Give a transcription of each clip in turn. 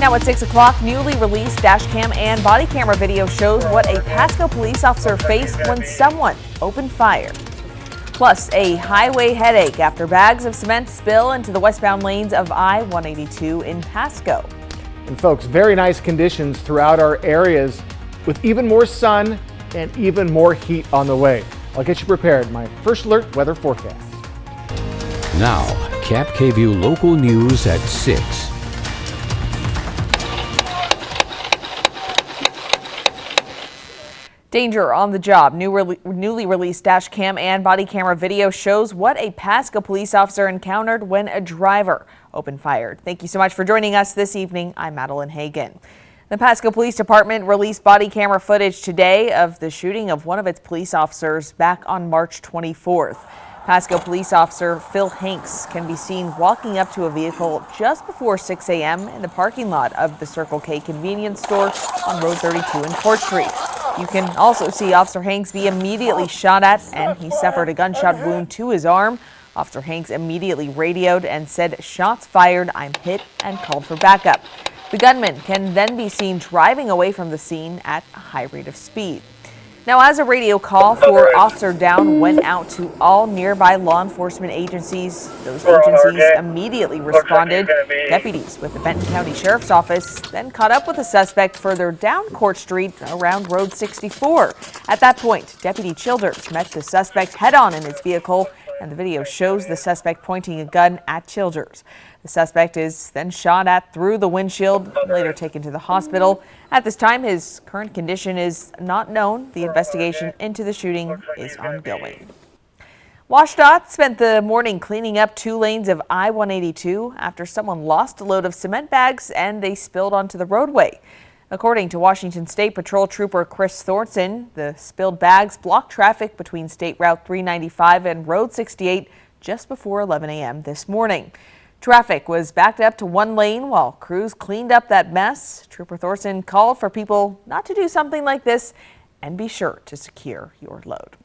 Now at 6 o'clock, newly released dash cam and body camera video shows what a Pasco police officer faced when someone opened fire. Plus, a highway headache after bags of cement spill into the westbound lanes of I-182 in Pasco. And folks, very nice conditions throughout our areas with even more sun and even more heat on the way. I'll get you prepared. My first alert weather forecast. Now, KAPP KVEW local news at 6. Danger on the job. Newly released dash cam and body camera video shows what a Pasco police officer encountered when a driver opened fire. Thank you so much for joining us this evening. I'm Madeline Hagan. The Pasco Police Department released body camera footage today of the shooting of one of its police officers back on March 24th. Pasco police officer Phil Hanks can be seen walking up to a vehicle just before 6 a.m. in the parking lot of the Circle K convenience store on Road 32 in Court Street. You can also see Officer Hanks be immediately shot at, and he suffered a gunshot wound to his arm. Officer Hanks immediately radioed and said, "Shots fired, I'm hit," and called for backup. The gunman can then be seen driving away from the scene at a high rate of speed. Now, as a radio call for Officer Down went out to all nearby law enforcement agencies, those agencies immediately responded. Deputies with the Benton County Sheriff's Office then caught up with the suspect further down Court Street around Road 64. At that point, Deputy Childers met the suspect head-on in his vehicle, and the video shows the suspect pointing a gun at Childers. The suspect is then shot at through the windshield, later taken to the hospital. At this time, his current condition is not known. The investigation into the shooting is ongoing. WashDOT spent the morning cleaning up 2 lanes of I-182 after someone lost a load of cement bags and they spilled onto the roadway. According to Washington State Patrol Trooper Chris Thornton, the spilled bags blocked traffic between State Route 395 and Road 68 just before 11 a.m. this morning. Traffic was backed up to 1 lane while crews cleaned up that mess. Trooper Thorson called for people not to do something like this and be sure to secure your load.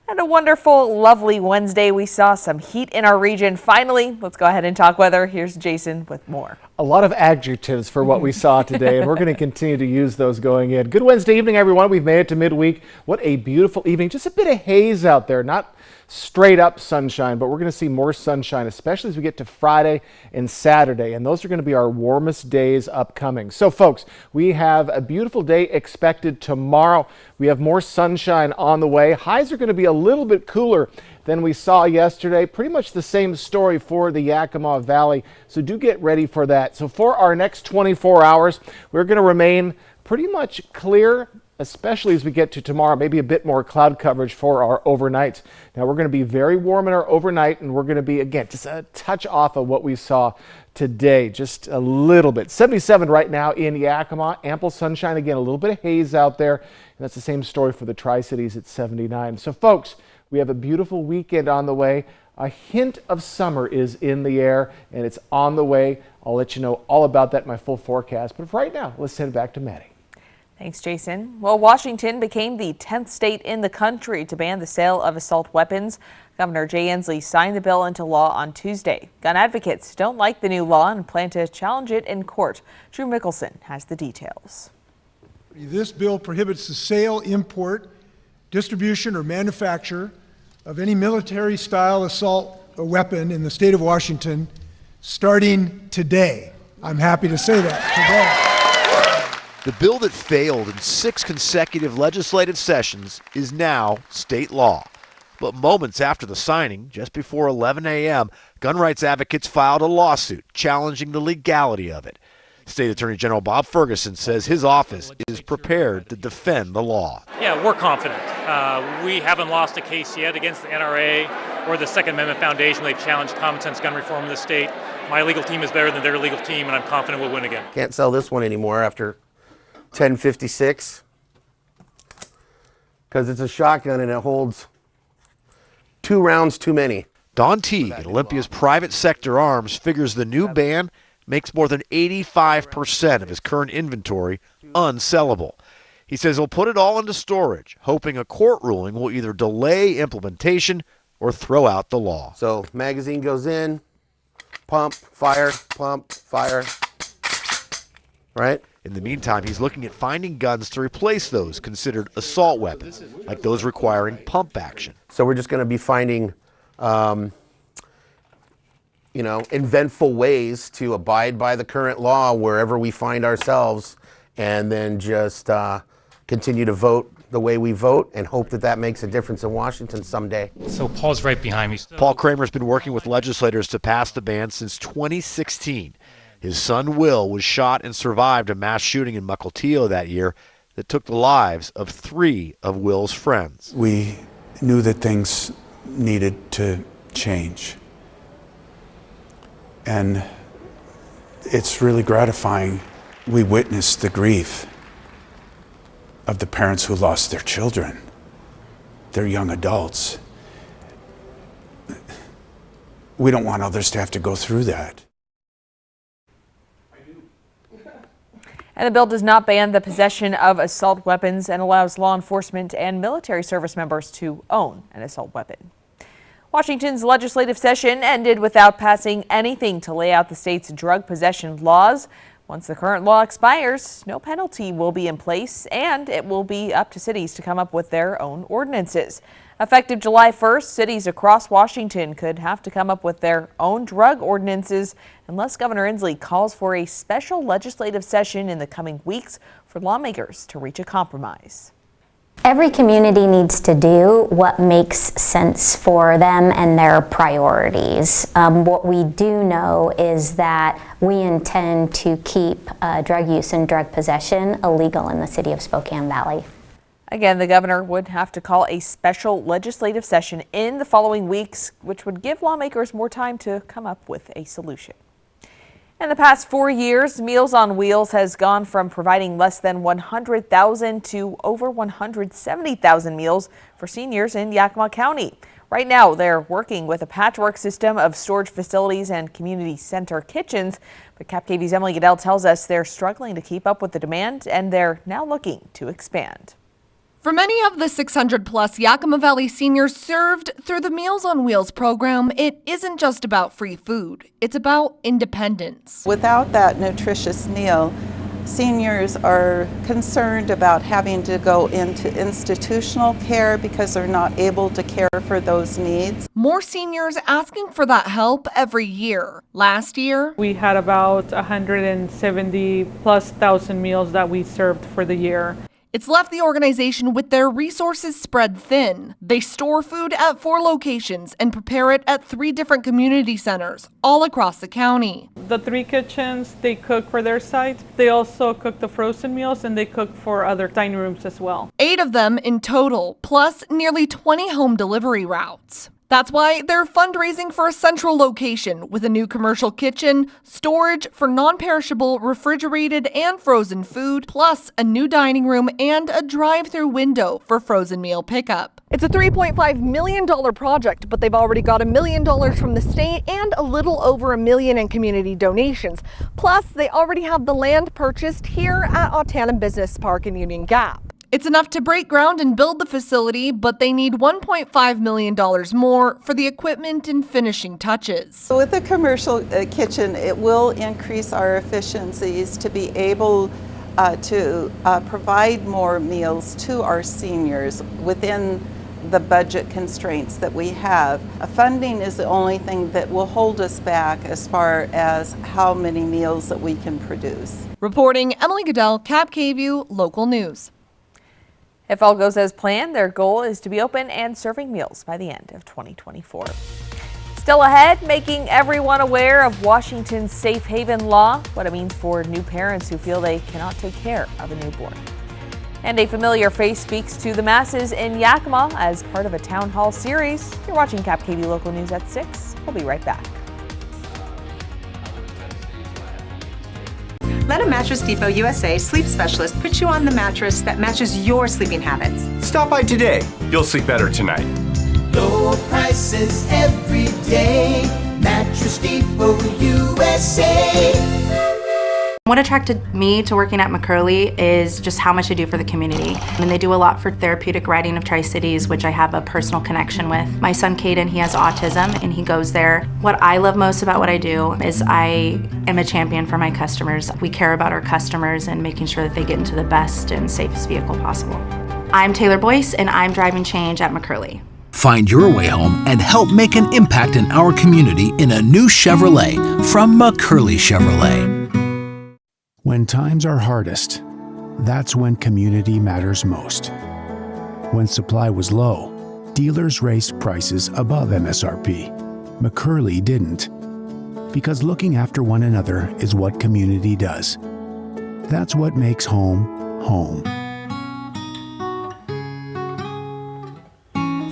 And a wonderful, lovely Wednesday. We saw some heat in our region. Finally, let's go ahead and talk weather. Here's Jason with more. A lot of adjectives for what we saw today, and we're going to continue to use those going in. Good Wednesday evening, everyone. We've made it to midweek. What a beautiful evening. Just a bit of haze out there. Not straight up sunshine, but we're going to see more sunshine, especially as we get to Friday and Saturday. And those are going to be our warmest days upcoming. So, folks, we have a beautiful day expected tomorrow. We have more sunshine on the way. Highs are going to be a little bit cooler than we saw yesterday. Pretty much the same story for the Yakima Valley, so do get ready for that. So for our next 24 hours, we're going to remain pretty much clear, especially as we get to tomorrow, maybe a bit more cloud coverage for our overnights. Now we're going to be very warm in our overnight, and we're going to be, again, just a touch off of what we saw today, just a little bit. 77 right now in Yakima, ample sunshine, again, a little bit of haze out there, and that's the same story for the Tri-Cities at 79. So folks, we have a beautiful weekend on the way. A hint of summer is in the air, and it's on the way. I'll let you know all about that in my full forecast. But for right now, let's send it back to Maddie. Thanks, Jason. Well, Washington became the 10th state in the country to ban the sale of assault weapons. Governor Jay Inslee signed the bill into law on Tuesday. Gun advocates don't like the new law and plan to challenge it in court. Drew Mickelson has the details. This bill prohibits the sale, import, distribution, or manufacture of any military-style assault weapon in the state of Washington starting today. I'm happy to say that, today. The bill that failed in 6 consecutive legislative sessions is now state law. But moments after the signing, just before 11 a.m., gun rights advocates filed a lawsuit challenging the legality of it. State Attorney General Bob Ferguson says his office is prepared to defend the law. Yeah, we're confident. We haven't lost a case yet against the NRA or the Second Amendment Foundation. They've challenged common sense gun reform in the state. My legal team is better than their legal team, and I'm confident we'll win again. Can't sell this one anymore after 1056 because it's a shotgun and it holds 2 rounds too many. Don Teague at Olympia's Private Sector Arms figures the new ban makes more than 85% of his current inventory unsellable. He says he'll put it all into storage, hoping a court ruling will either delay implementation or throw out the law. So magazine goes in, pump, fire, right? In the meantime, he's looking at finding guns to replace those considered assault weapons, like those requiring pump action. So we're just going to be finding, inventful ways to abide by the current law wherever we find ourselves, and then just continue to vote the way we vote and hope that that makes a difference in Washington someday. So Paul's right behind me. Paul Kramer's been working with legislators to pass the ban since 2016. His son Will was shot and survived a mass shooting in Mukilteo that year that took the lives of 3 of Will's friends. We knew that things needed to change. And it's really gratifying. We witnessed the grief of the parents who lost their children, their young adults. We don't want others to have to go through that. And the bill does not ban the possession of assault weapons and allows law enforcement and military service members to own an assault weapon. Washington's legislative session ended without passing anything to lay out the state's drug possession laws. Once the current law expires, no penalty will be in place, and it will be up to cities to come up with their own ordinances. Effective July 1st, cities across Washington could have to come up with their own drug ordinances unless Governor Inslee calls for a special legislative session in the coming weeks for lawmakers to reach a compromise. Every community needs to do what makes sense for them and their priorities. What we do know is that we intend to keep drug use and drug possession illegal in the city of Spokane Valley. Again, the governor would have to call a special legislative session in the following weeks, which would give lawmakers more time to come up with a solution. In the past 4 years, Meals on Wheels has gone from providing less than 100,000 to over 170,000 meals for seniors in Yakima County. Right now, they're working with a patchwork system of storage facilities and community center kitchens. But KAPP-KVEW's Emily Goodell tells us they're struggling to keep up with the demand, and they're now looking to expand. For many of the 600-plus Yakima Valley seniors served through the Meals on Wheels program, it isn't just about free food. It's about independence. Without that nutritious meal, seniors are concerned about having to go into institutional care because they're not able to care for those needs. More seniors asking for that help every year. Last year, we had about 170+ thousand meals that we served for the year. It's left the organization with their resources spread thin. They store food at 4 locations and prepare it at 3 different community centers all across the county. The 3 kitchens, they cook for their site. They also cook the frozen meals, and they cook for other dining rooms as well. 8 of them in total, plus nearly 20 home delivery routes. That's why they're fundraising for a central location with a new commercial kitchen, storage for non-perishable refrigerated and frozen food, plus a new dining room and a drive-through window for frozen meal pickup. It's a $3.5 million project, but they've already got $1 million from the state and a little over $1 million in community donations. Plus, they already have the land purchased here at Autanim Business Park in Union Gap. It's enough to break ground and build the facility, but they need $1.5 million more for the equipment and finishing touches. With the commercial kitchen, it will increase our efficiencies to be able to provide more meals to our seniors within the budget constraints that we have. Funding is the only thing that will hold us back as far as how many meals that we can produce. Reporting, Emily Goodell, KAPP-KVEW Local News. If all goes as planned, their goal is to be open and serving meals by the end of 2024. Still ahead, making everyone aware of Washington's safe haven law, what it means for new parents who feel they cannot take care of a newborn. And a familiar face speaks to the masses in Yakima as part of a town hall series. You're watching KAPP-KVEW Local News at 6. We'll be right back. Let a Mattress Depot USA sleep specialist put you on the mattress that matches your sleeping habits. Stop by today. You'll sleep better tonight. Low prices every day. Mattress Depot USA. What attracted me to working at McCurley is just how much they do for the community. I mean, they do a lot for therapeutic riding of Tri-Cities, which I have a personal connection with. My son Caden, he has autism and he goes there. What I love most about what I do is I am a champion for my customers. We care about our customers and making sure that they get into the best and safest vehicle possible. I'm Taylor Boyce and I'm driving change at McCurley. Find your way home and help make an impact in our community in a new Chevrolet from McCurley Chevrolet. When times are hardest, that's when community matters most. When supply was low, dealers raised prices above MSRP. McCurley didn't, because looking after one another is what community does. That's what makes home, home.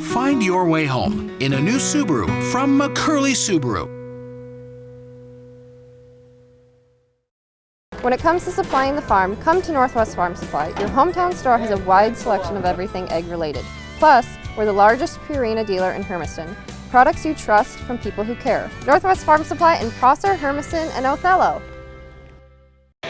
Find your way home in a new Subaru from McCurley Subaru. When it comes to supplying the farm, come to Northwest Farm Supply. Your hometown store has a wide selection of everything egg-related. Plus, we're the largest Purina dealer in Hermiston. Products you trust from people who care. Northwest Farm Supply in Prosser, Hermiston, and Othello.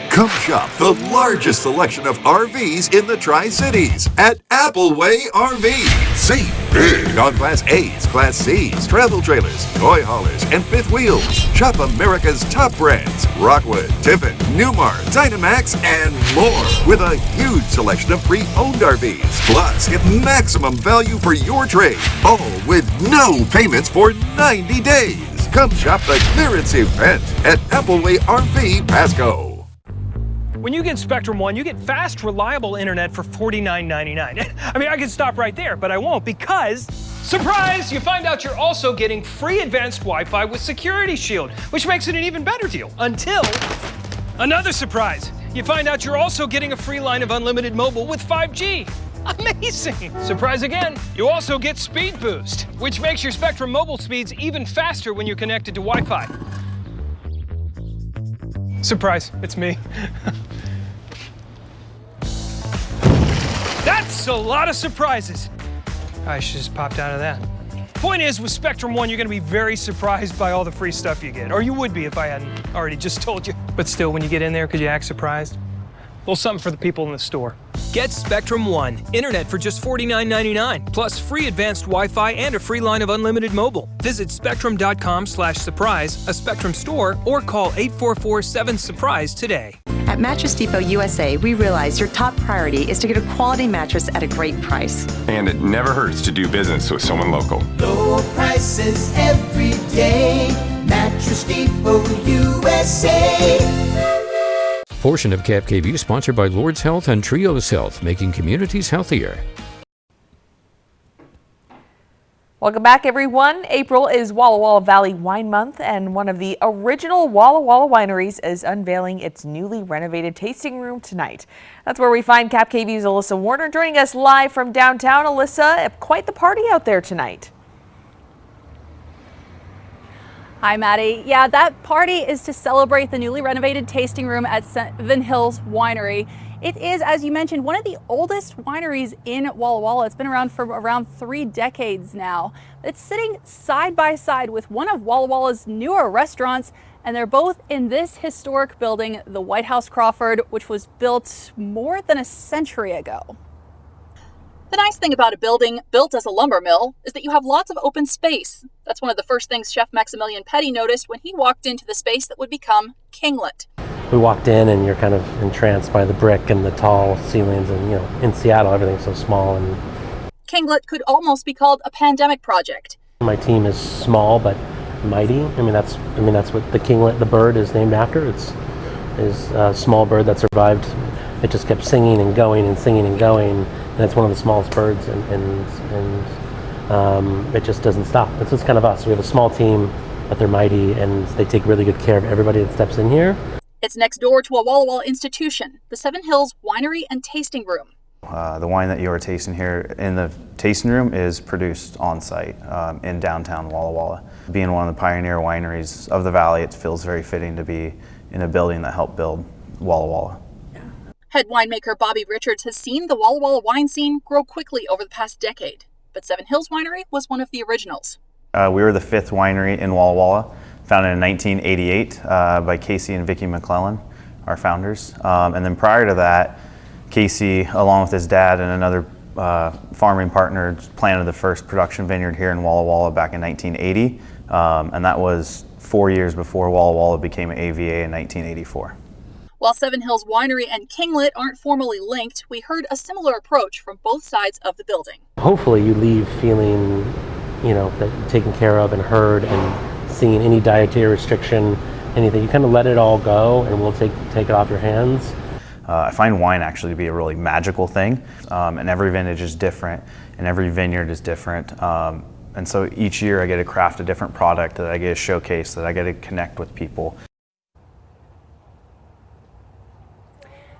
Come shop the largest selection of RVs in the Tri-Cities at Appleway RV. Save big on Class A's, Class C's, travel trailers, toy haulers, and fifth wheels. Shop America's top brands, Rockwood, Tiffin, Newmar, Dynamax, and more, with a huge selection of pre-owned RVs. Plus, get maximum value for your trade, all with no payments for 90 days. Come shop the clearance event at Appleway RV Pasco. When you get Spectrum One, you get fast, reliable internet for $49.99. I mean, I could stop right there, but I won't because, surprise, you find out you're also getting free advanced Wi-Fi with Security Shield, which makes it an even better deal. Until another surprise. You find out you're also getting a free line of unlimited mobile with 5G. Amazing! Surprise again, you also get Speed Boost, which makes your Spectrum mobile speeds even faster when you're connected to Wi-Fi. Surprise, it's me. That's a lot of surprises. I should just popped out of that. Point is, with Spectrum One, you're gonna be very surprised by all the free stuff you get. Or you would be if I hadn't already just told you. But still, when you get in there, could you act surprised? A little something for the people in the store. Get Spectrum One, internet for just $49.99, plus free advanced Wi-Fi and a free line of unlimited mobile. Visit spectrum.com/surprise, a Spectrum store, or call 844-7-SURPRISE today. At Mattress Depot USA, we realize your top priority is to get a quality mattress at a great price. And it never hurts to do business with someone local. Low prices every day. Mattress Depot USA. Portion of KAPP sponsored by Lord's Health and Trios Health, making communities healthier. Welcome back, everyone. April is Walla Walla Valley Wine Month, and one of the original Walla Walla wineries is unveiling its newly renovated tasting room tonight. That's where we find KAPP-KVEW's Alyssa Warner joining us live from downtown. Alyssa, quite the party out there tonight. Hi, Maddie. Yeah, that party is to celebrate the newly renovated tasting room at Seven Hills Winery. It is, as you mentioned, one of the oldest wineries in Walla Walla. It's been around for around 3 decades now. It's sitting side by side with one of Walla Walla's newer restaurants, and they're both in this historic building, the White House Crawford, which was built more than a century ago. The nice thing about a building built as a lumber mill is that you have lots of open space. That's one of the first things Chef Maximilian Petty noticed when he walked into the space that would become Kinglet. We walked in and you're kind of entranced by the brick and the tall ceilings, and in Seattle everything's so small. And Kinglet could almost be called a pandemic project. my team is small but mighty. I mean that's what the kinglet, the bird, is named after. It's a small bird that survived. It just kept singing and going and singing and going, and it's one of the smallest birds, and it just doesn't stop. That's just kind of us. We have a small team, but they're mighty, and they take really good care of everybody that steps in here. It's next door to a Walla Walla institution, the Seven Hills Winery and Tasting Room. The wine that you are tasting here in the tasting room is produced on site in downtown Walla Walla. Being one of the pioneer wineries of the valley, it feels very fitting to be in a building that helped build Walla Walla. Head winemaker Bobby Richards has seen the Walla Walla wine scene grow quickly over the past decade, but Seven Hills Winery was one of the originals. We were the 5th winery in Walla Walla, founded in 1988 by Casey and Vicki McClellan. our founders. And then prior to that, Casey, along with his dad and another farming partner, planted the first production vineyard here in Walla Walla back in 1980. And that was 4 years before Walla Walla became an AVA in 1984. While Seven Hills Winery and Kinglet aren't formally linked, we heard a similar approach from both sides of the building. Hopefully you leave feeling, that taken care of and heard, and seeing any dietary restriction, anything. You kind of let it all go, and we'll take it off your hands. I find wine actually to be a really magical thing, and every vintage is different, and every vineyard is different. And so each year I get to craft a different product that I get to showcase, that I get to connect with people.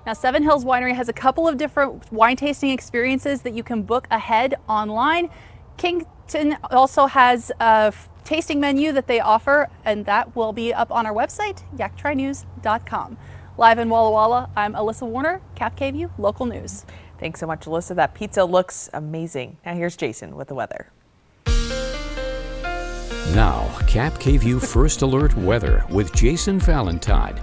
Now, Seven Hills Winery has a couple of different wine tasting experiences that you can book ahead online. Kington also has a tasting menu that they offer, and that will be up on our website, yaktrynews.com. Live in Walla Walla, I'm Alyssa Warner, KAPP Local News. Thanks so much, Alyssa. That pizza looks amazing. Now here's Jason with the weather. Now, KAPP First Alert Weather with Jason Valentine.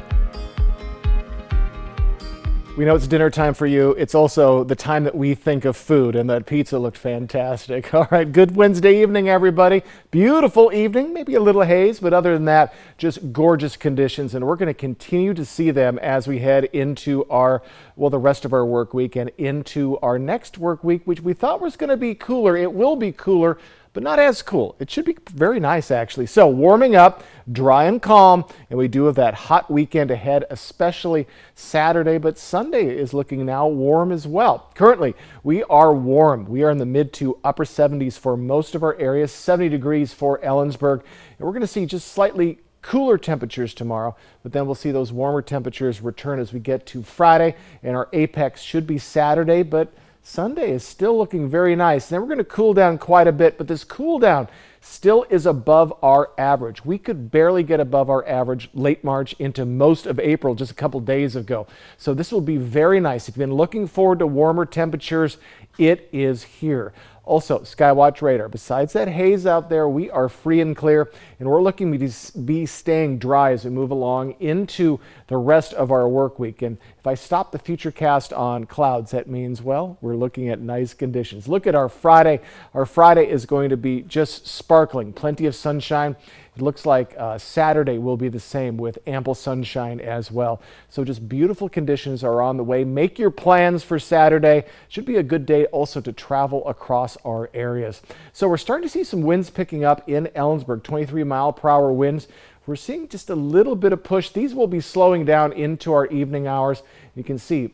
We know it's dinner time for you. It's also the time that we think of food, and that pizza looked fantastic. All right, good Wednesday evening, everybody. Beautiful evening, maybe a little haze, but other than that, just gorgeous conditions. And we're going to continue to see them as we head into the rest of our work week and into our next work week, which we thought was going to be cooler. It will be cooler, but not as cool. It should be very nice, actually. So warming up, dry and calm, and we do have that hot weekend ahead, especially Saturday, but Sunday is looking now warm as well. Currently, we are warm. We are in the mid to upper 70s for most of our areas, 70 degrees for Ellensburg, and we're going to see just slightly cooler temperatures tomorrow, but then we'll see those warmer temperatures return as we get to Friday, and our apex should be Saturday, but Sunday is still looking very nice. Then we're going to cool down quite a bit, but this cool down still is above our average. We could barely get above our average late March into most of April just a couple days ago. So this will be very nice. If you've been looking forward to warmer temperatures, it is here. Also, Skywatch radar. Besides that haze out there, we are free and clear, and we're looking to be staying dry as we move along into the rest of our work week. And if I stop the futurecast on clouds, that means, well, we're looking at nice conditions. Look at our Friday. Our Friday is going to be just sparkling, plenty of sunshine. It looks like Saturday will be the same with ample sunshine as well. So just beautiful conditions are on the way. Make your plans for Saturday. Should be a good day also to travel across our areas. So we're starting to see some winds picking up in Ellensburg, 23-mile-per-hour winds. We're seeing just a little bit of push. These will be slowing down into our evening hours. You can see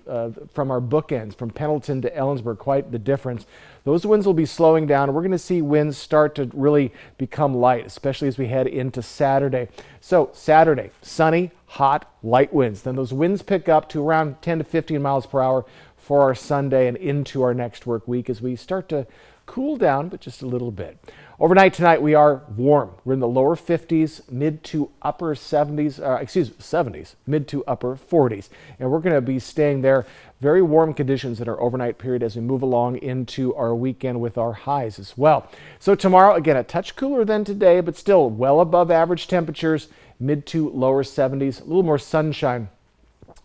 from our bookends, from Pendleton to Ellensburg, quite the difference. Those winds will be slowing down. We're going to see winds start to really become light, especially as we head into Saturday. So Saturday, sunny, hot, light winds. Then those winds pick up to around 10 to 15 miles per hour for our Sunday and into our next work week as we start to cool down, but just a little bit. Overnight tonight, we are warm. We're in the lower 50s, mid to upper 70s, 70s, mid to upper 40s. And we're going to be staying there. Very warm conditions in our overnight period as we move along into our weekend with our highs as well. So tomorrow, again, a touch cooler than today, but still well above average temperatures, mid to lower 70s, a little more sunshine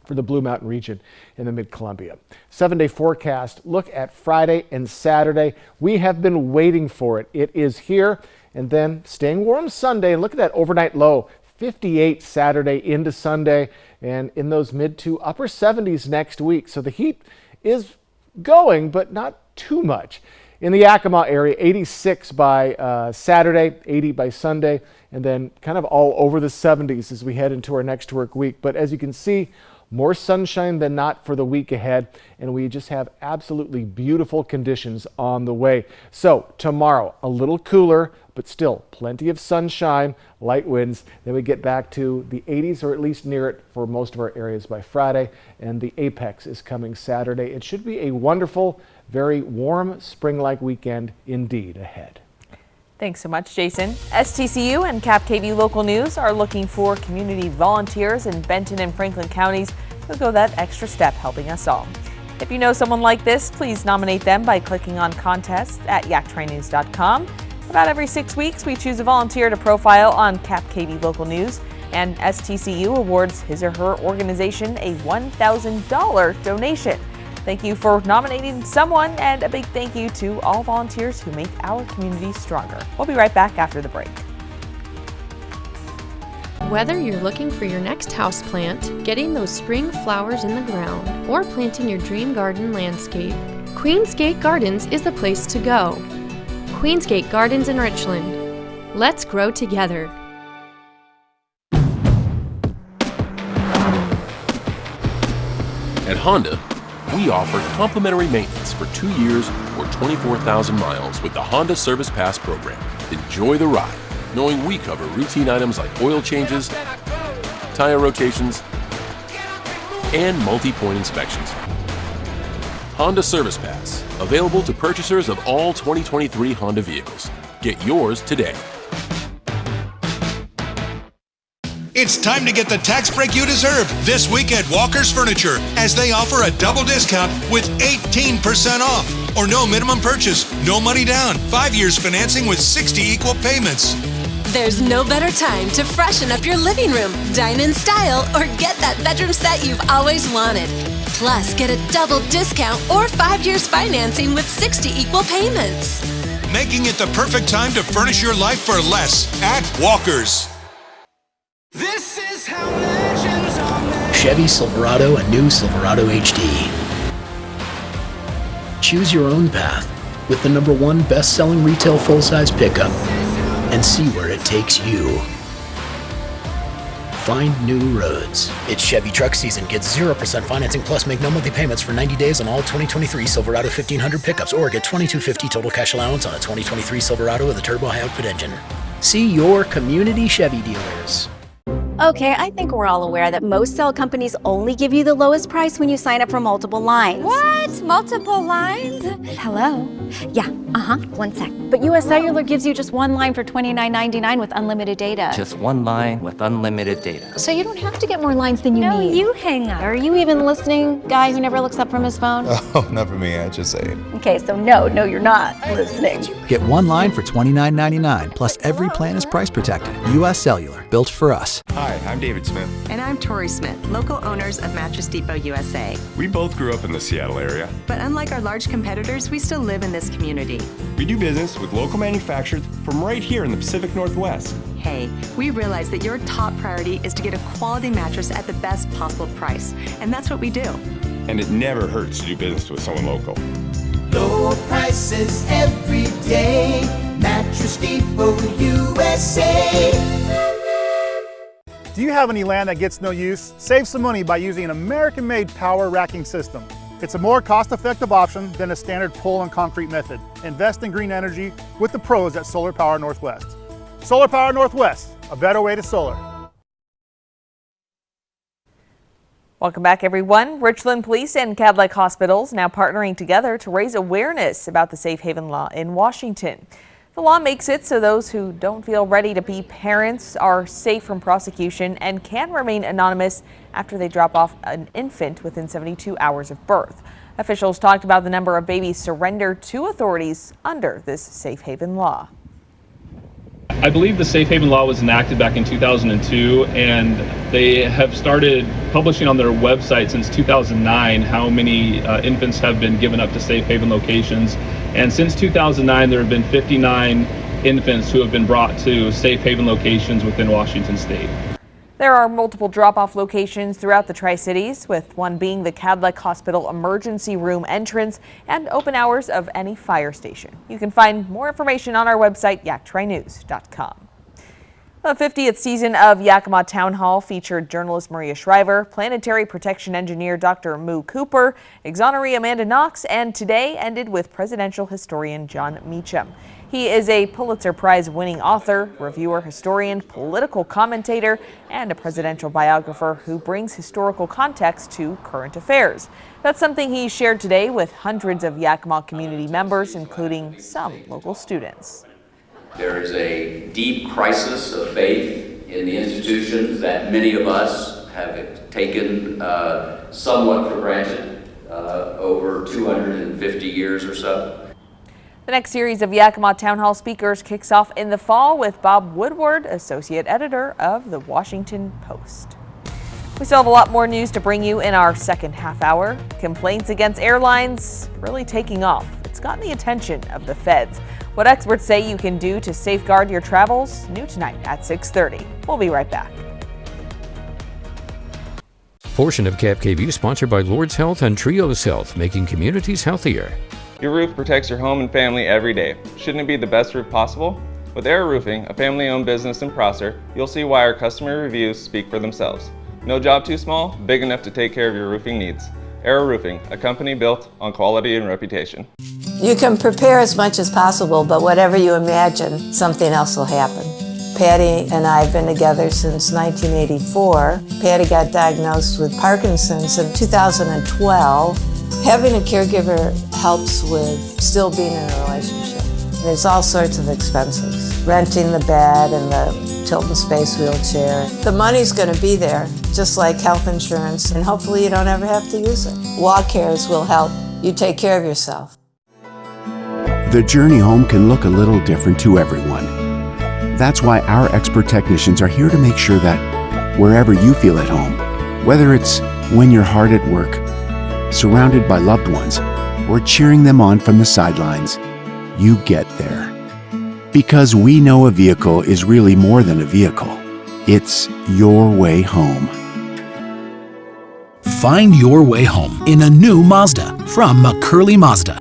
for the Blue Mountain region in the Mid-Columbia. 7-day forecast, look at Friday and Saturday. We have been waiting for it. It is here, and then staying warm Sunday. And look at that overnight low, 58 Saturday into Sunday, and in those mid to upper 70s next week. So the heat is going, but not too much. In the Yakima area, 86 by Saturday, 80 by Sunday, and then kind of all over the 70s as we head into our next work week. But as you can see, more sunshine than not for the week ahead, and we just have absolutely beautiful conditions on the way. So tomorrow, a little cooler, but still plenty of sunshine, light winds. Then we get back to the 80s, or at least near it, for most of our areas by Friday, and the apex is coming Saturday. It should be a wonderful, very warm, spring-like weekend indeed ahead. Thanks so much, Jason. STCU and KAPP Local News are looking for community volunteers in Benton and Franklin counties who go that extra step helping us all. If you know someone like this, please nominate them by clicking on contests at yaktrynews.com. About every 6 weeks, we choose a volunteer to profile on KAPP Local News. and STCU awards his or her organization a $1,000 donation. Thank you for nominating someone, and a big thank you to all volunteers who make our community stronger. We'll be right back after the break. Whether you're looking for your next houseplant, getting those spring flowers in the ground, or planting your dream garden landscape, Queensgate Gardens is the place to go. Queensgate Gardens in Richland. Let's grow together. At Honda, we offer complimentary maintenance for 2 years or 24,000 miles with the Honda Service Pass program. Enjoy the ride, knowing we cover routine items like oil changes, tire rotations, and multi-point inspections. Honda Service Pass, available to purchasers of all 2023 Honda vehicles. Get yours today. It's time to get the tax break you deserve this week at Walker's Furniture, as they offer a double discount with 18% off. Or no minimum purchase, no money down, 5 years financing with 60 equal payments. There's no better time to freshen up your living room, dine in style, or get that bedroom set you've always wanted. Plus, get a double discount or 5 years financing with 60 equal payments. Making it the perfect time to furnish your life for less at Walker's. This is how legends are made. Chevy Silverado and new Silverado HD. Choose your own path with the #1 best-selling retail full-size pickup and see where it takes you. Find new roads. It's Chevy truck season. Get 0% financing plus make no monthly payments for 90 days on all 2023 Silverado 1500 pickups, or get $2,250 total cash allowance on a 2023 Silverado with a turbo high output engine. See your community Chevy dealers. Okay, I think we're all aware that most cell companies only give you the lowest price when you sign up for multiple lines. What? Multiple lines? Hello? Yeah, 1 sec. But US Cellular gives you just one line for $29.99 with unlimited data. Just one line with unlimited data. So you don't have to get more lines than you need. No, you hang up. Are you even listening, guy who never looks up from his phone? Oh, not for me, I just say it. Okay, so no, you're not listening. Get one line for $29.99, plus every plan is price protected. US Cellular, built for us. Hi, I'm David Smith. And I'm Tori Smith, local owners of Mattress Depot USA. We both grew up in the Seattle area. But unlike our large competitors, we still live in this community. We do business with local manufacturers from right here in the Pacific Northwest. Hey, we realize that your top priority is to get a quality mattress at the best possible price. And that's what we do. And it never hurts to do business with someone local. Low prices every day. Mattress Depot USA. Do you have any land that gets no use? Save some money by using an American-made power racking system. It's a more cost-effective option than a standard pole and concrete method. Invest in green energy with the pros at Solar Power Northwest. Solar Power Northwest, a better way to solar. Welcome back, everyone. Richland Police and Cadleck Hospitals now partnering together to raise awareness about the Safe Haven Law in Washington. The law makes it so those who don't feel ready to be parents are safe from prosecution and can remain anonymous after they drop off an infant within 72 hours of birth. Officials talked about the number of babies surrendered to authorities under this Safe Haven Law. I believe the Safe Haven Law was enacted back in 2002, and they have started publishing on their website since 2009 how many infants have been given up to Safe Haven locations. And since 2009, there have been 59 infants who have been brought to Safe Haven locations within Washington State. There are multiple drop-off locations throughout the Tri-Cities, with one being the Cadleck Hospital emergency room entrance and open hours of any fire station. You can find more information on our website, yaktrinews.com. The 50th season of Yakima Town Hall featured journalist Maria Shriver, planetary protection engineer Dr. Moo Cooper, exoneree Amanda Knox, and today ended with presidential historian John Meacham. He is a Pulitzer Prize-winning author, reviewer, historian, political commentator, and a presidential biographer who brings historical context to current affairs. That's something he shared today with hundreds of Yakima community members, including some local students. There is a deep crisis of faith in the institutions that many of us have taken somewhat for granted over 250 years or so. The next series of Yakima Town Hall speakers kicks off in the fall with Bob Woodward, associate editor of the Washington Post. We still have a lot more news to bring you in our second half hour. Complaints against airlines really taking off. It's gotten the attention of the feds. What experts say you can do to safeguard your travels, new tonight at 6:30. We'll be right back. Portion of KAPP sponsored by Lord's Health and Trios Health, making communities healthier. Your roof protects your home and family every day. Shouldn't it be the best roof possible? With Air Roofing, a family-owned business in Prosser, you'll see why our customer reviews speak for themselves. No job too small, big enough to take care of your roofing needs. Air Roofing, a company built on quality and reputation. You can prepare as much as possible, but whatever you imagine, something else will happen. Patty and I have been together since 1984. Patty got diagnosed with Parkinson's in 2012. Having a caregiver helps with still being in a relationship. There's all sorts of expenses. Renting the bed and the tilt and space wheelchair. The money's going to be there, just like health insurance, and hopefully you don't ever have to use it. Walk Cares will help you take care of yourself. The journey home can look a little different to everyone. That's why our expert technicians are here to make sure that wherever you feel at home, whether it's when you're hard at work, surrounded by loved ones, or cheering them on from the sidelines, you get there. Because we know a vehicle is really more than a vehicle. It's your way home. Find your way home in a new Mazda from McCurley Mazda.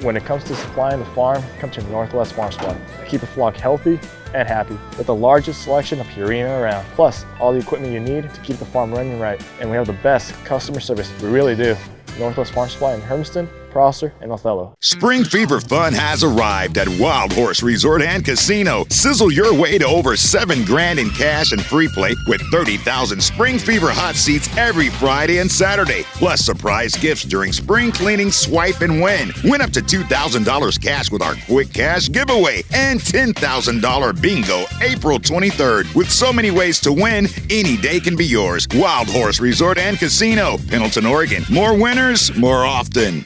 When it comes to supplying the farm, come to Northwest Farm Supply. Keep a flock healthy and happy with the largest selection of Purina around. Plus, all the equipment you need to keep the farm running right. And we have the best customer service. We really do. Northwest Farm Supply in Hermiston, Prosser, and Othello. Spring Fever fun has arrived at Wild Horse Resort and Casino. Sizzle your way to over $7 grand in cash and free play with 30,000 Spring Fever hot seats every Friday and Saturday. Plus surprise gifts during spring cleaning, swipe and win. Win up to $2,000 cash with our quick cash giveaway and $10,000 bingo April 23rd. With so many ways to win, any day can be yours. Wild Horse Resort and Casino, Pendleton, Oregon. More winners, more often.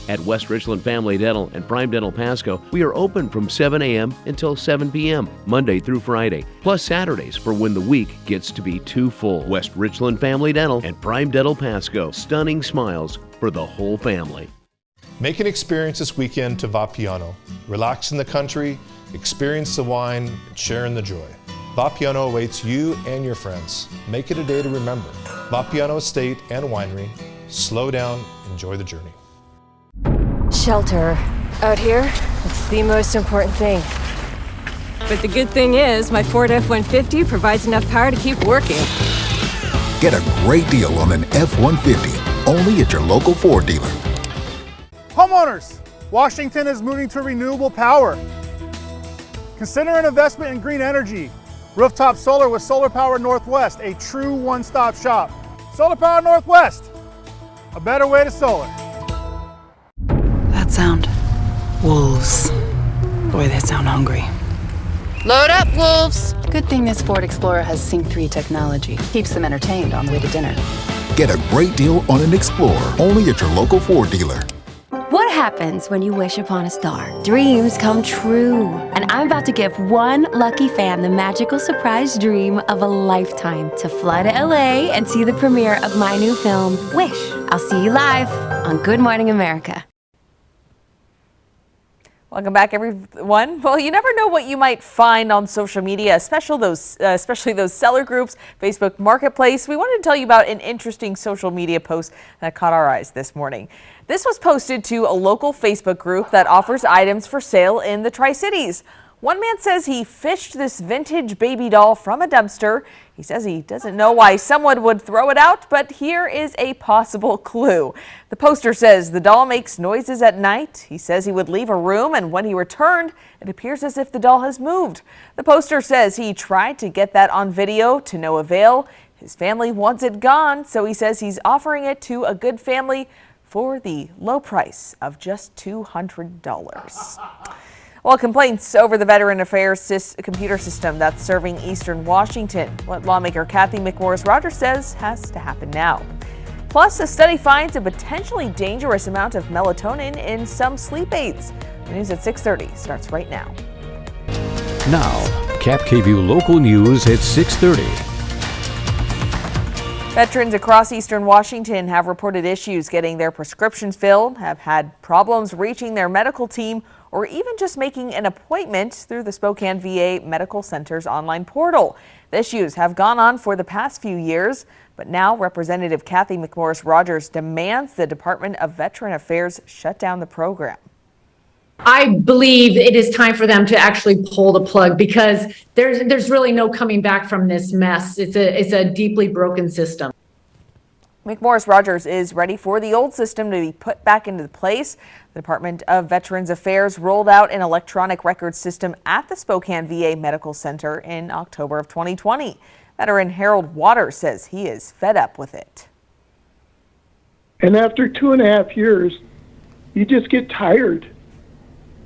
At West Richland Family Dental and Prime Dental Pasco, we are open from 7 a.m. until 7 p.m., Monday through Friday, plus Saturdays for when the week gets to be too full. West Richland Family Dental and Prime Dental Pasco, stunning smiles for the whole family. Make an experience this weekend to Vapiano. Relax in the country, experience the wine, and share in the joy. Vapiano awaits you and your friends. Make it a day to remember. Vapiano Estate and Winery. Slow down, enjoy the journey. Shelter. Out here, it's the most important thing. But the good thing is, my Ford F-150 provides enough power to keep working. Get a great deal on an F-150, only at your local Ford dealer. Homeowners, Washington is moving to renewable power. Consider an investment in green energy. Rooftop solar with Solar Power Northwest, a true one-stop shop. Solar Power Northwest, a better way to solar. That sound. Wolves. Boy, they sound hungry. Load up, wolves! Good thing this Ford Explorer has Sync 3 technology. Keeps them entertained on the way to dinner. Get a great deal on an Explorer, only at your local Ford dealer. What happens when you wish upon a star? Dreams come true. And I'm about to give one lucky fan the magical surprise dream of a lifetime to fly to LA and see the premiere of my new film, Wish. I'll see you live on Good Morning America. Welcome back, everyone. Well, you never know what you might find on social media, especially those seller groups, Facebook Marketplace. We wanted to tell you about an interesting social media post that caught our eyes this morning. This was posted to a local Facebook group that offers items for sale in the Tri-Cities. One man says he fished this vintage baby doll from a dumpster. He says he doesn't know why someone would throw it out, but here is a possible clue. The poster says the doll makes noises at night. He says he would leave a room, and when he returned, it appears as if the doll has moved. The poster says he tried to get that on video to no avail. His family wants it gone, so he says he's offering it to a good family for the low price of just $200. Well, complaints over the Veteran Affairs computer system that's serving Eastern Washington. What lawmaker Kathy McMorris Rogers says has to happen now. Plus, a study finds a potentially dangerous amount of melatonin in some sleep aids. The news at 6:30 starts right now. Now, KAPP KVEW local news at 6:30. Veterans across eastern Washington have reported issues getting their prescriptions filled, have had problems reaching their medical team, or even just making an appointment through the Spokane VA Medical Center's online portal. The issues have gone on for the past few years, but now Representative Kathy McMorris-Rogers demands the Department of Veteran Affairs shut down the program. I believe it is time for them to actually pull the plug because there's really no coming back from this mess. It's a deeply broken system. McMorris-Rogers is ready for the old system to be put back into place. The Department of Veterans Affairs rolled out an electronic records system at the Spokane VA Medical Center in October of 2020. Veteran Harold Waters says he is fed up with it. And after 2.5 years, you just get tired.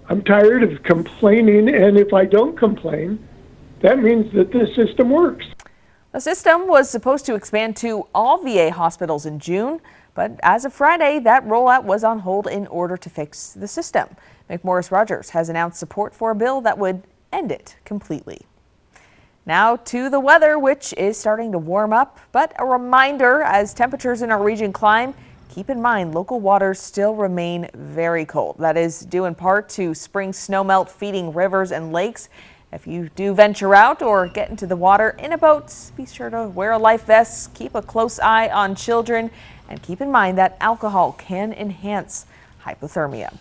I'm tired of complaining, and if I don't complain, that means that this system works. The system was supposed to expand to all VA hospitals in June, but as of Friday, that rollout was on hold in order to fix the system. McMorris-Rogers has announced support for a bill that would end it completely. Now to the weather, which is starting to warm up, but a reminder as temperatures in our region climb, keep in mind, local waters still remain very cold. That is due in part to spring snowmelt feeding rivers and lakes. If you do venture out or get into the water in a boat, be sure to wear a life vest, keep a close eye on children, and keep in mind that alcohol can enhance hypothermia.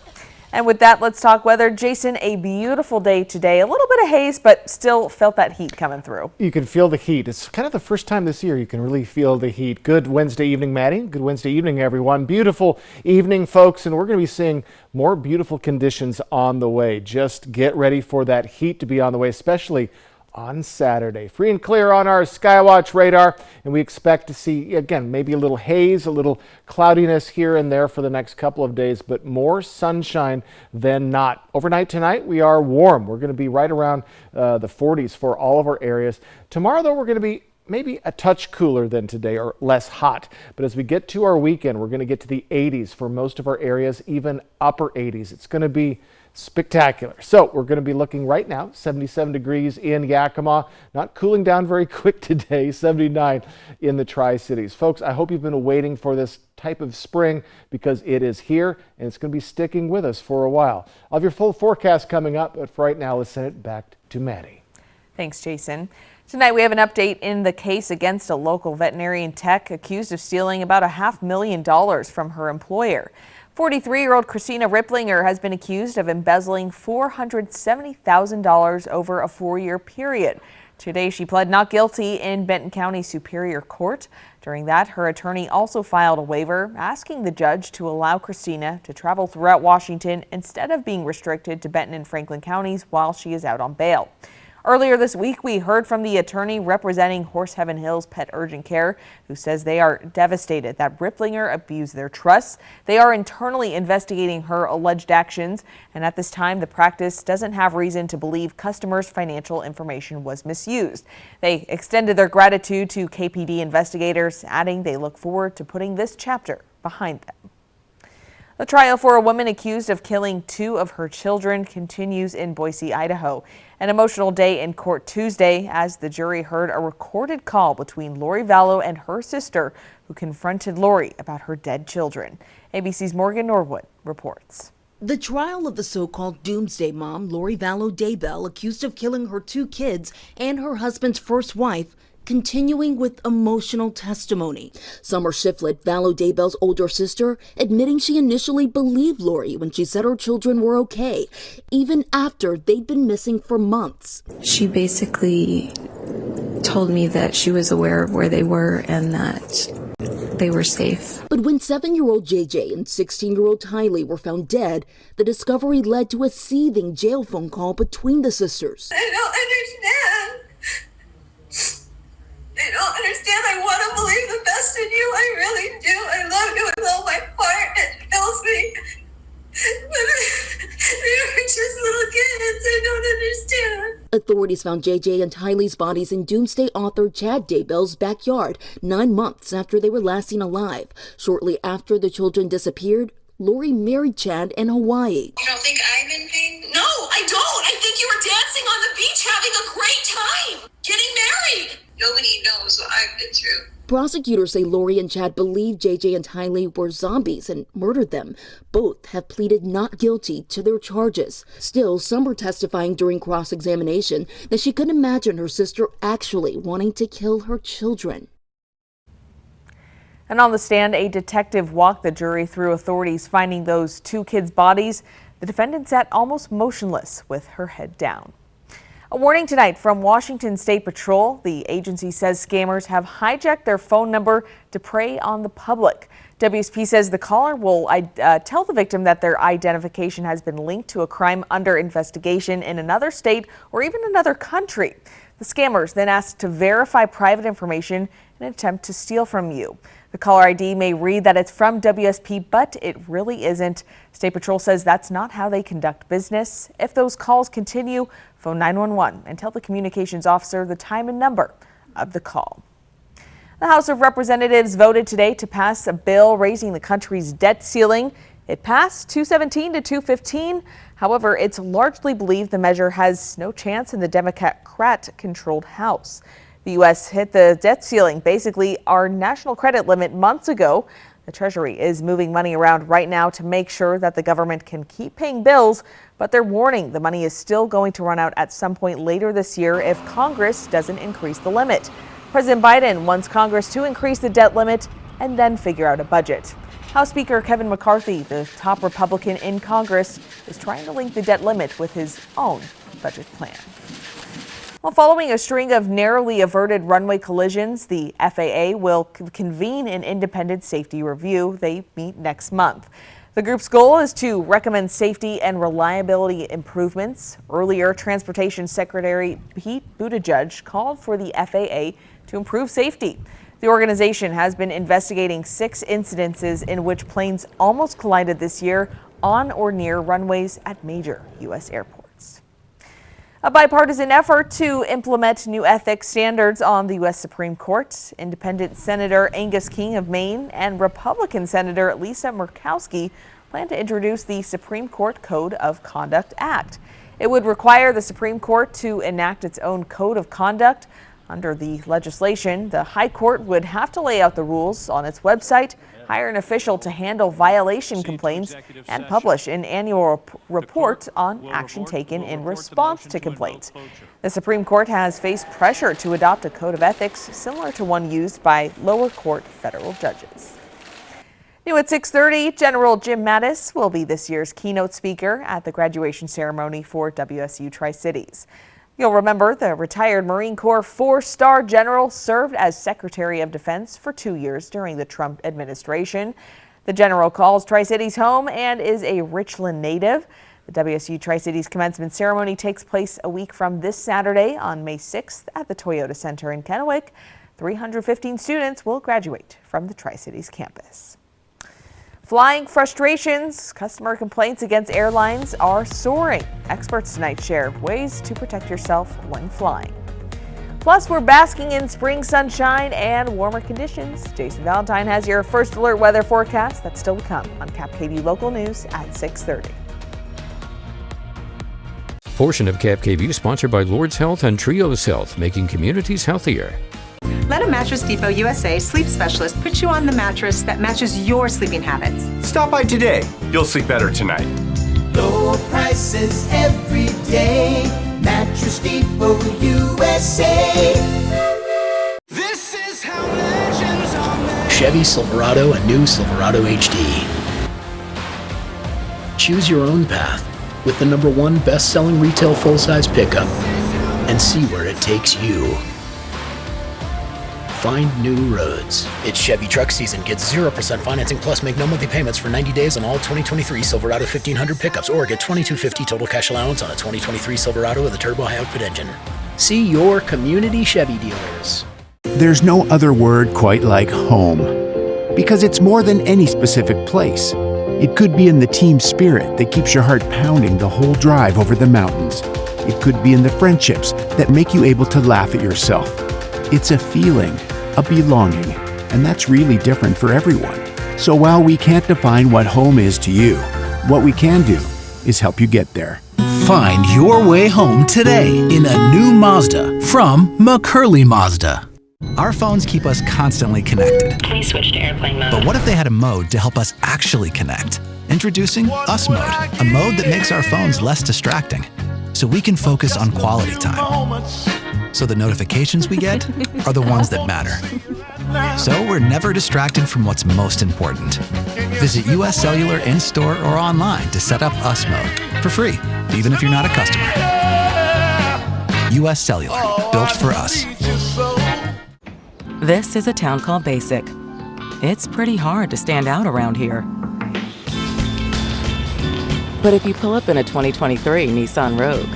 And with that, let's talk weather. Jason, a beautiful day today. A little bit of haze, but still felt that heat coming through. You can feel the heat. It's kind of the first time this year you can really feel the heat. Good Wednesday evening, Maddie. Good Wednesday evening, everyone. Beautiful evening, folks. And we're going to be seeing more beautiful conditions on the way. Just get ready for that heat to be on the way, especially on Saturday. Free and clear on our Skywatch radar, and we expect to see, again, maybe a little haze, a little cloudiness here and there for the next couple of days, but more sunshine than not. Overnight tonight, we are warm. We're going to be right around the 40s for all of our areas. Tomorrow, though, we're going to be maybe a touch cooler than today or less hot. But as we get to our weekend, we're going to get to the 80s for most of our areas, even upper 80s. It's going to be spectacular. So we're going to be looking right now, 77 degrees in Yakima, not cooling down very quick today, 79 in the Tri-Cities. Folks, I hope you've been waiting for this type of spring because it is here and it's going to be sticking with us for a while. I'll have your full forecast coming up, but for right now, let's send it back to Maddie. Thanks, Jason. Tonight we have an update in the case against a local veterinarian tech accused of stealing about $500,000 from her employer. 43-year-old Christina Ripplinger has been accused of embezzling $470,000 over a 4-year period. Today she pled not guilty in Benton County Superior Court. During that, her attorney also filed a waiver asking the judge to allow Christina to travel throughout Washington instead of being restricted to Benton and Franklin counties while she is out on bail. Earlier this week, we heard from the attorney representing Horse Heaven Hills Pet Urgent Care, who says they are devastated that Ripplinger abused their trust. They are internally investigating her alleged actions, and at this time, the practice doesn't have reason to believe customers' financial information was misused. They extended their gratitude to KPD investigators, adding they look forward to putting this chapter behind them. The trial for a woman accused of killing 2 of her children continues in Boise, Idaho. An emotional day in court Tuesday as the jury heard a recorded call between Lori Vallow and her sister, who confronted Lori about her dead children. ABC's Morgan Norwood reports. The trial of the so-called doomsday mom, Lori Vallow Daybell, accused of killing her 2 kids and her husband's first wife, continuing with emotional testimony. Summer Shiflett, Vallow Daybell's older sister, admitting she initially believed Lori when she said her children were okay, even after they'd been missing for months. She basically told me that she was aware of where they were and that they were safe. But when 7-year-old JJ and 16-year-old Tylee were found dead, the discovery led to a seething jail phone call between the sisters. I don't understand. I don't understand. I want to believe the best in you. I really do. I love you with all my heart. It kills me. But they were just little kids. I don't understand. Authorities Authorities found JJ and Tylee's bodies in Doomsday author Chad Daybell's backyard 9 months after they were last seen alive. Shortly after the children disappeared, Lori married Chad in Hawaii. You don't think I'm in pain? No, I don't. I think you were dancing on the beach having a great time, getting married. Nobody knows what I've been through. Prosecutors say Lori and Chad believed JJ and Tylee were zombies and murdered them. Both have pleaded not guilty to their charges. Still, some were testifying during cross-examination that she couldn't imagine her sister actually wanting to kill her children. And on the stand, a detective walked the jury through authorities finding those 2 kids' bodies. The defendant sat almost motionless with her head down. A warning tonight from Washington State Patrol. The agency says scammers have hijacked their phone number to prey on the public. WSP says the caller will tell the victim that their identification has been linked to a crime under investigation in another state or even another country. The scammers then ask to verify private information in an attempt to steal from you. The caller ID may read that it's from WSP, but it really isn't. State Patrol says that's not how they conduct business. If those calls continue, phone 911 and tell the communications officer the time and number of the call. The House of Representatives voted today to pass a bill raising the country's debt ceiling. It passed 217 to 215. However, it's largely believed the measure has no chance in the Democrat-controlled House. The U.S. hit the debt ceiling, basically our national credit limit, months ago. The Treasury is moving money around right now to make sure that the government can keep paying bills, but they're warning the money is still going to run out at some point later this year if Congress doesn't increase the limit. President Biden wants Congress to increase the debt limit and then figure out a budget. House Speaker Kevin McCarthy, the top Republican in Congress, is trying to link the debt limit with his own budget plan. Well, following a string of narrowly averted runway collisions, the FAA will convene an independent safety review. They meet next month. The group's goal is to recommend safety and reliability improvements. Earlier, Transportation Secretary Pete Buttigieg called for the FAA to improve safety. The organization has been investigating 6 incidences in which planes almost collided this year on or near runways at major U.S. airports. A bipartisan effort to implement new ethics standards on the U.S. Supreme Court. Independent Senator Angus King of Maine and Republican Senator Lisa Murkowski plan to introduce the Supreme Court Code of Conduct Act. It would require the Supreme Court to enact its own code of conduct. Under the legislation, the High Court would have to lay out the rules on its website, hire an official to handle violation complaints, and publish an annual report on action taken in response to complaints. The Supreme Court has faced pressure to adopt a code of ethics similar to one used by lower court federal judges. New at 6:30, General Jim Mattis will be this year's keynote speaker at the graduation ceremony for WSU Tri-Cities. You'll remember the retired Marine Corps 4-star general served as Secretary of Defense for 2 years during the Trump administration. The general calls Tri-Cities home and is a Richland native. The WSU Tri-Cities commencement ceremony takes place a week from this Saturday on May 6th at the Toyota Center in Kennewick. 315 students will graduate from the Tri-Cities campus. Flying frustrations, customer complaints against airlines are soaring. Experts tonight share ways to protect yourself when flying. Plus, we're basking in spring sunshine and warmer conditions. Jason Valentine has your first alert weather forecast. That's still to come on KAPP Local News at 6:30. Portion of KAPP sponsored by Lord's Health and Trios Health, making communities healthier. Let a Mattress Depot USA sleep specialist put you on the mattress that matches your sleeping habits. Stop by today. You'll sleep better tonight. Low prices every day. Mattress Depot USA. This is how legends are made. Chevy Silverado and new Silverado HD. Choose your own path with the #1 best-selling retail full-size pickup and see where it takes you. Find new roads. It's Chevy truck season. Get 0% financing plus make no monthly payments for 90 days on all 2023 Silverado 1500 pickups or get $2,250 total cash allowance on a 2023 Silverado with a turbo high output engine. See your community Chevy dealers. There's no other word quite like home. Because it's more than any specific place. It could be in the team spirit that keeps your heart pounding the whole drive over the mountains. It could be in the friendships that make you able to laugh at yourself. It's a feeling, a belonging, and that's really different for everyone. So while we can't define what home is to you, what we can do is help you get there. Find your way home today in a new Mazda from McCurley Mazda. Our phones keep us constantly connected. Please switch to airplane mode. But what if they had a mode to help us actually connect? Introducing Us Mode, a mode that makes our phones less distracting, so we can focus on quality time. So the notifications we get are the ones that matter. So we're never distracted from what's most important. Visit US Cellular in-store or online to set up Us Mode for free, even if you're not a customer. US Cellular, built for us. This is a town called Basic. It's pretty hard to stand out around here. But if you pull up in a 2023 Nissan Rogue,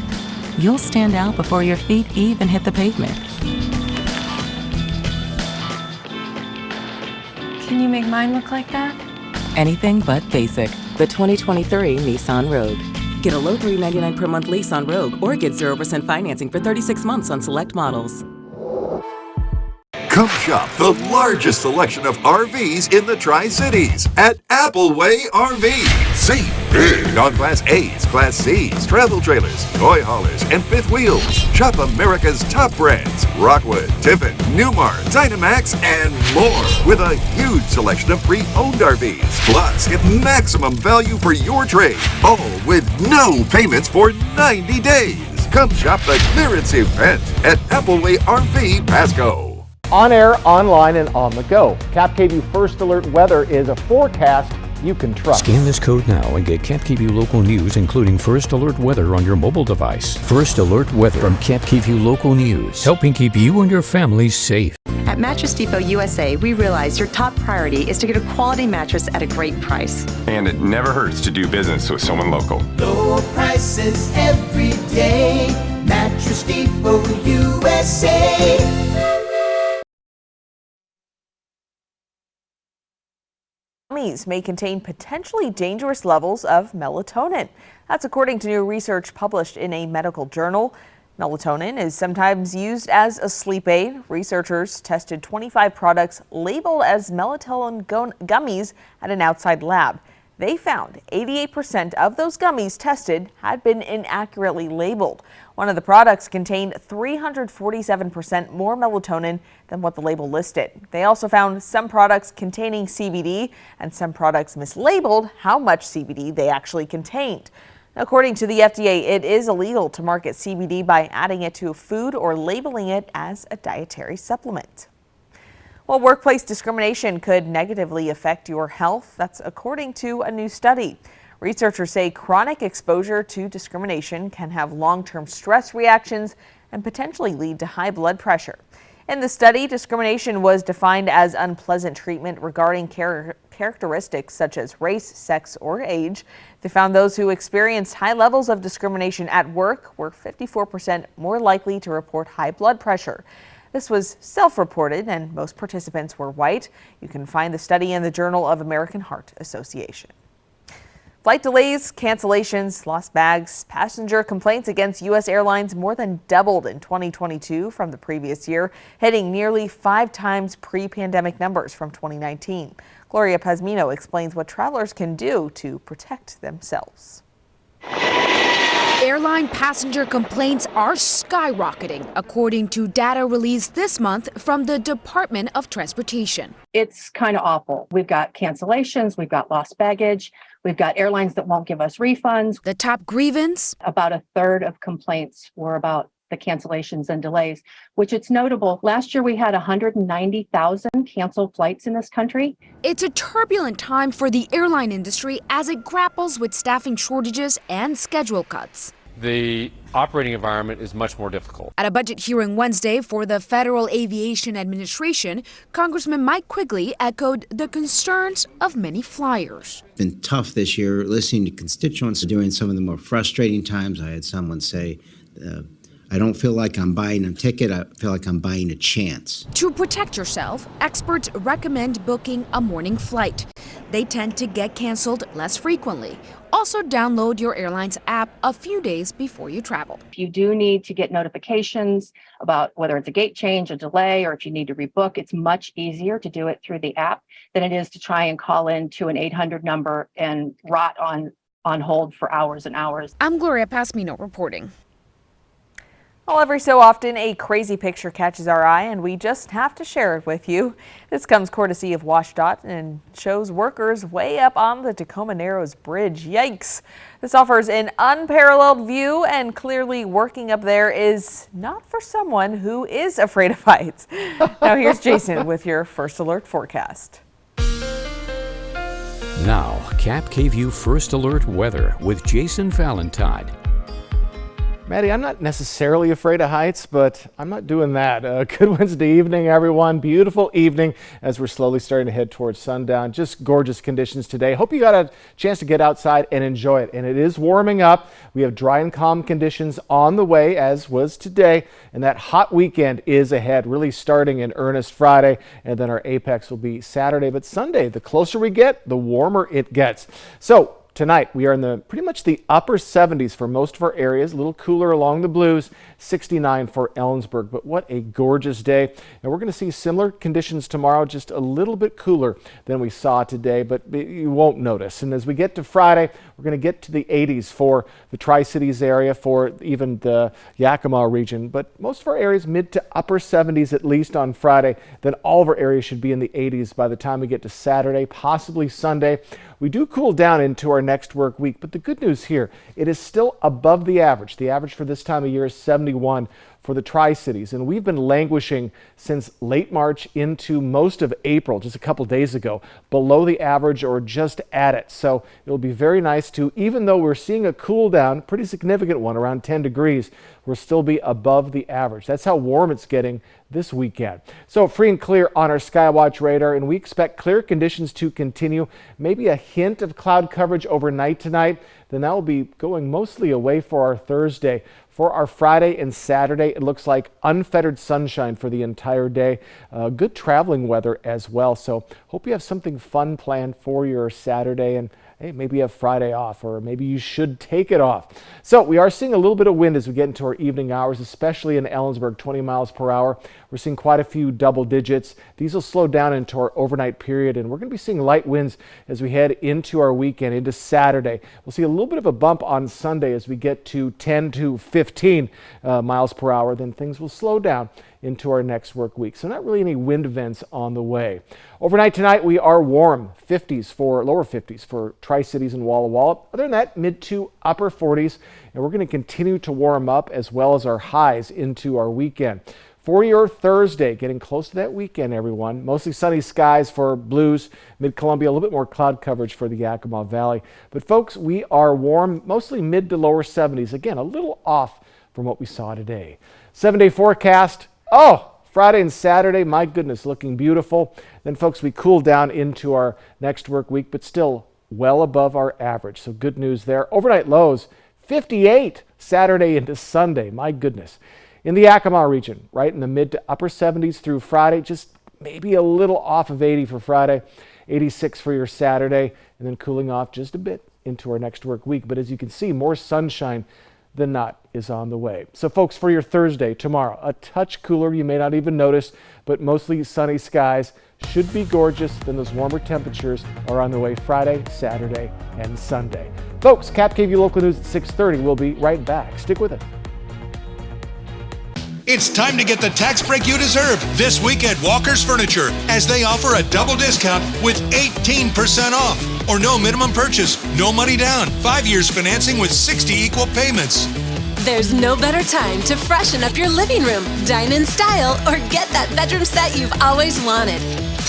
you'll stand out before your feet even hit the pavement. Can you make mine look like that? Anything but basic. The 2023 Nissan Rogue. Get a low $399 per month lease on Rogue or get 0% financing for 36 months on select models. Come shop the largest selection of RVs in the Tri-Cities at Appleway RV. Save big on Class A's, Class C's, travel trailers, toy haulers, and fifth wheels. Shop America's top brands, Rockwood, Tiffin, Newmar, Dynamax, and more. With a huge selection of pre-owned RVs. Plus, get maximum value for your trade. All with no payments for 90 days. Come shop the clearance event at Appleway RV Pasco. On air, online, and on the go. KAPP First Alert Weather is a forecast you can trust. Scan this code now and get KAPP Local News, including First Alert Weather on your mobile device. First Alert Weather from KAPP Local News, helping keep you and your family safe. At Mattress Depot USA, we realize your top priority is to get a quality mattress at a great price. And it never hurts to do business with someone local. Low prices every day. Mattress Depot USA. Gummies may contain potentially dangerous levels of melatonin. That's according to new research published in a medical journal. Melatonin is sometimes used as a sleep aid. Researchers tested 25 products labeled as melatonin gummies at an outside lab. They found 88% of those gummies tested had been inaccurately labeled. One of the products contained 347% more melatonin than what the label listed. They also found some products containing CBD and some products mislabeled how much CBD they actually contained. According to the FDA, it is illegal to market CBD by adding it to a food or labeling it as a dietary supplement. Well, workplace discrimination could negatively affect your health. That's according to a new study. Researchers say chronic exposure to discrimination can have long-term stress reactions and potentially lead to high blood pressure. In the study, discrimination was defined as unpleasant treatment regarding characteristics such as race, sex, or age. They found those who experienced high levels of discrimination at work were 54% more likely to report high blood pressure. This was self-reported, and most participants were white. You can find the study in the Journal of American Heart Association. Flight delays, cancellations, lost bags, passenger complaints against U.S. airlines more than doubled in 2022 from the previous year, hitting nearly 5 times pre-pandemic numbers from 2019. Gloria Pazmino explains what travelers can do to protect themselves. Airline passenger complaints are skyrocketing, according to data released this month from the Department of Transportation. It's kind of awful. We've got cancellations, we've got lost baggage, we've got airlines that won't give us refunds. The top grievance? About a third of complaints were about the cancellations and delays, which it's notable. Last year we had 190,000 canceled flights in this country. It's a turbulent time for the airline industry as it grapples with staffing shortages and schedule cuts. The operating environment is much more difficult. At a budget hearing Wednesday for the Federal Aviation Administration, Congressman Mike Quigley echoed the concerns of many flyers. It's been tough this year listening to constituents during some of the more frustrating times. I had someone say I don't feel like I'm buying a ticket. I feel like I'm buying a chance. To protect yourself, experts recommend booking a morning flight. They tend to get canceled less frequently. Also, download your airline's app a few days before you travel. If you do need to get notifications about whether it's a gate change, a delay, or if you need to rebook, it's much easier to do it through the app than it is to try and call in to an 800 number and rot on hold for hours and hours. I'm Gloria Pasmino reporting. Well, every so often, a crazy picture catches our eye, and we just have to share it with you. This comes courtesy of WashDOT and shows workers way up on the Tacoma Narrows Bridge. Yikes! This offers an unparalleled view, and clearly working up there is not for someone who is afraid of heights. Now here's Jason with your First Alert forecast. Now, KAPP First Alert weather with Jason Valentine. Maddie, I'm not necessarily afraid of heights, but I'm not doing that. Good Wednesday evening, everyone. Beautiful evening as we're slowly starting to head towards sundown. Just gorgeous conditions today. Hope you got a chance to get outside and enjoy it. And it is warming up. We have dry and calm conditions on the way, as was today. And that hot weekend is ahead, really starting in earnest Friday. And then our apex will be Saturday. But Sunday, the closer we get, the warmer it gets. So tonight, we are in pretty much the upper 70s for most of our areas, a little cooler along the blues, 69 for Ellensburg. But what a gorgeous day. And we're going to see similar conditions tomorrow, just a little bit cooler than we saw today, but you won't notice. And as we get to Friday, we're going to get to the 80s for the Tri-Cities area, for even the Yakima region. But most of our areas mid to upper 70s at least on Friday. Then all of our areas should be in the 80s by the time we get to Saturday, possibly Sunday. We do cool down into our next work week, but the good news here, it is still above the average. The average for this time of year is 71 for the Tri-Cities, and we've been languishing since late March into most of April, just a couple days ago, below the average or just at it. So it'll be very nice to, even though we're seeing a cool down, pretty significant one, around 10 degrees, we'll still be above the average. That's how warm it's getting this weekend. So free and clear on our Skywatch radar, and we expect clear conditions to continue. Maybe a hint of cloud coverage overnight tonight. Then that will be going mostly away for our Thursday. For our Friday and Saturday, it looks like unfettered sunshine for the entire day. Good traveling weather as well. So hope you have something fun planned for your Saturday, and hey, maybe you have Friday off, or maybe you should take it off. So we are seeing a little bit of wind as we get into our evening hours, especially in Ellensburg, 20 miles per hour. We're seeing quite a few double digits. These will slow down into our overnight period, and we're going to be seeing light winds as we head into our weekend, into Saturday. We'll see a little bit of a bump on Sunday as we get to 10 to 15 miles per hour. Then things will slow down into our next work week. So not really any wind events on the way. Overnight tonight, we are warm, lower 50s for Tri-Cities and Walla Walla. Other than that, mid to upper 40s. And we're going to continue to warm up as well as our highs into our weekend. For your Thursday, getting close to that weekend, everyone. Mostly sunny skies for Blues, Mid-Columbia, a little bit more cloud coverage for the Yakima Valley. But folks, we are warm, mostly mid to lower 70s. Again, a little off from what we saw today. 7-day forecast. Oh, Friday and Saturday, my goodness, looking beautiful. Then, folks, we cool down into our next work week, but still well above our average. So good news there. Overnight lows, 58 Saturday into Sunday. My goodness. In the Yakima region, right in the mid to upper 70s through Friday, just maybe a little off of 80 for Friday, 86 for your Saturday, and then cooling off just a bit into our next work week. But as you can see, more sunshine than not is on the way. So folks, for your Thursday, tomorrow, a touch cooler, you may not even notice, but mostly sunny skies. Should be gorgeous. Then those warmer temperatures are on the way Friday, Saturday, and Sunday. Folks, KAPP KVEW Local News at 6:30. We'll be right back. Stick with it. It's time to get the tax break you deserve this week at Walker's Furniture, as they offer a double discount with 18% off. Or no minimum purchase, no money down, 5 years financing with 60 equal payments. There's no better time to freshen up your living room, dine in style, or get that bedroom set you've always wanted.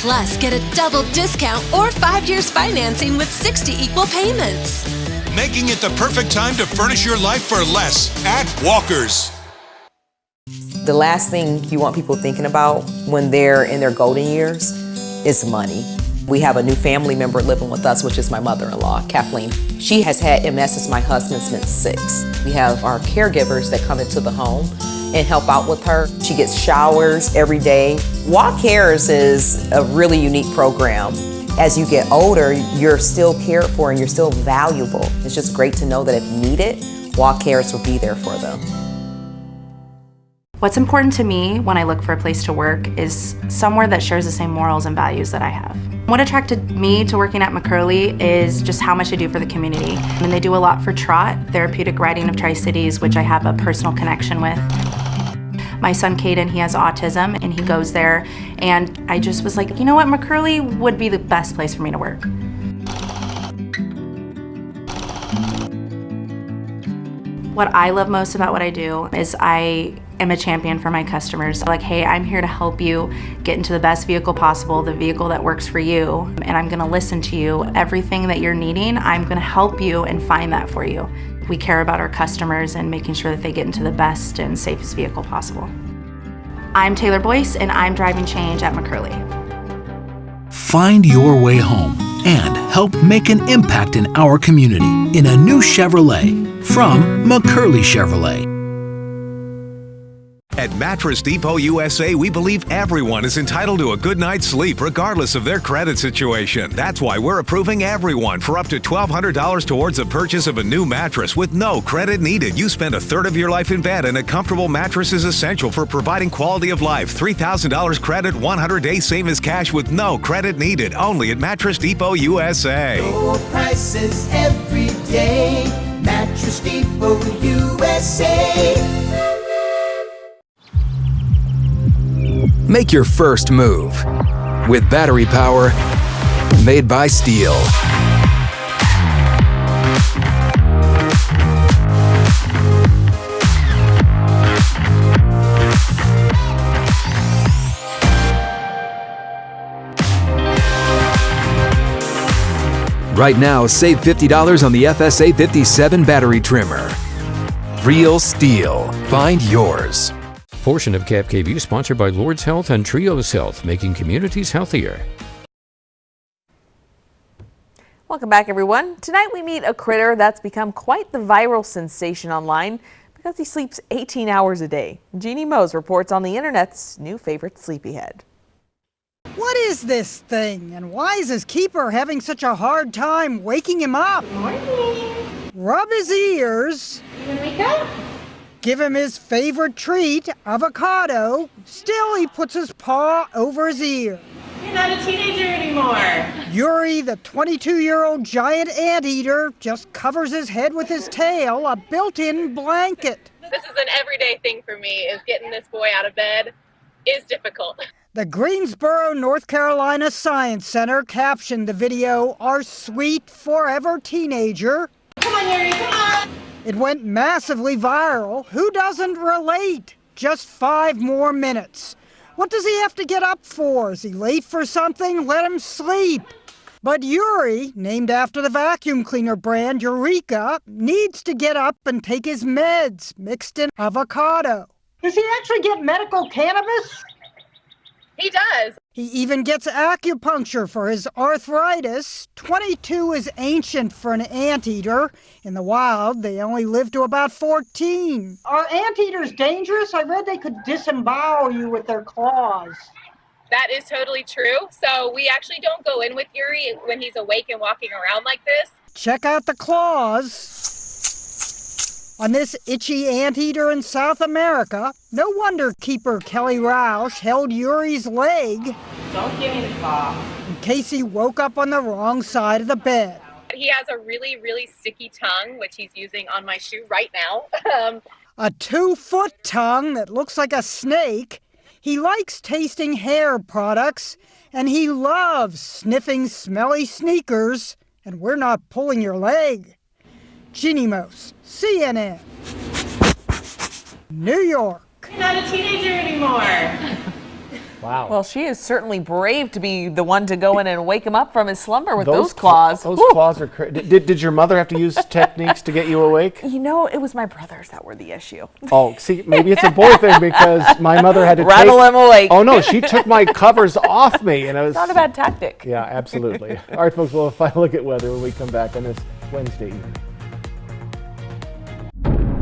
Plus, get a double discount or 5 years financing with 60 equal payments. Making it the perfect time to furnish your life for less at Walker's. The last thing you want people thinking about when they're in their golden years is money. We have a new family member living with us, which is my mother-in-law, Kathleen. She has had MS since my husband's been 6. We have our caregivers that come into the home and help out with her. She gets showers every day. Walk Cares is a really unique program. As you get older, you're still cared for and you're still valuable. It's just great to know that if needed, Walk Cares will be there for them. What's important to me when I look for a place to work is somewhere that shares the same morals and values that I have. What attracted me to working at McCurley is just how much they do for the community. And they do a lot for TROT, Therapeutic Riding of Tri-Cities, which I have a personal connection with. My son Caden, he has autism and he goes there, and I just was like, you know what, McCurley would be the best place for me to work. What I love most about what I do is I am a champion for my customers. Like, hey, I'm here to help you get into the best vehicle possible, the vehicle that works for you, and I'm gonna listen to you. Everything that you're needing, I'm gonna help you and find that for you. We care about our customers and making sure that they get into the best and safest vehicle possible. I'm Taylor Boyce, and I'm driving change at McCurley. Find your way home and help make an impact in our community in a new Chevrolet from McCurley Chevrolet. At Mattress Depot USA, we believe everyone is entitled to a good night's sleep regardless of their credit situation. That's why we're approving everyone for up to $1,200 towards the purchase of a new mattress with no credit needed. You spend a third of your life in bed, and a comfortable mattress is essential for providing quality of life. $3,000 credit, 100 days same as cash with no credit needed. Only at Mattress Depot USA. Low prices every day. Mattress Depot USA. Make your first move with battery power made by Steel. Right now, save $50 on the FSA 57 battery trimmer. Real Steel. Find yours. Portion of KAPP sponsored by Lord's Health and Trios Health, making communities healthier. Welcome back, everyone. Tonight we meet a critter that's become quite the viral sensation online because he sleeps 18 hours a day. Jeannie Mose reports on the internet's new favorite sleepyhead. What is this thing, and why is his keeper having such a hard time waking him up? Morning. Rub his ears. You wanna wake up? Give him his favorite treat, avocado. Still, he puts his paw over his ear. You're not a teenager anymore. Yuri, the 22-year-old giant anteater, just covers his head with his tail, a built-in blanket. This is an everyday thing for me, is getting this boy out of bed is difficult. The Greensboro, North Carolina Science Center captioned the video, "Our sweet forever teenager." Come on, Yuri, come on. It went massively viral. Who doesn't relate? Just 5 more minutes. What does he have to get up for? Is he late for something? Let him sleep. But Yuri, named after the vacuum cleaner brand Eureka, needs to get up and take his meds, mixed in avocado. Does he actually get medical cannabis? He does. He even gets acupuncture for his arthritis. 22 is ancient for an anteater. In the wild, they only live to about 14. Are anteaters dangerous? I read they could disembowel you with their claws. That is totally true. So we actually don't go in with Yuri when he's awake and walking around like this. Check out the claws on this itchy anteater in South America. No wonder keeper Kelly Roush held Yuri's leg. Don't give me the claw. In case he woke up on the wrong side of the bed. He has a really, really sticky tongue, which he's using on my shoe right now. A 2-foot tongue that looks like a snake. He likes tasting hair products, and he loves sniffing smelly sneakers. And we're not pulling your leg. Jeannie Mose, CNN, New York. You're not a teenager anymore. Wow. Well, she is certainly brave to be the one to go in and wake him up from his slumber with those claws. Those claws are crazy. Did your mother have to use techniques to get you awake? You know, it was my brothers that were the issue. Oh, see, maybe it's a boy thing because my mother had to rattle him awake. Oh no, she took my covers off me, and it was not a bad tactic. Yeah, absolutely. All right, folks, we'll have a final look at weather when we come back on this Wednesday evening.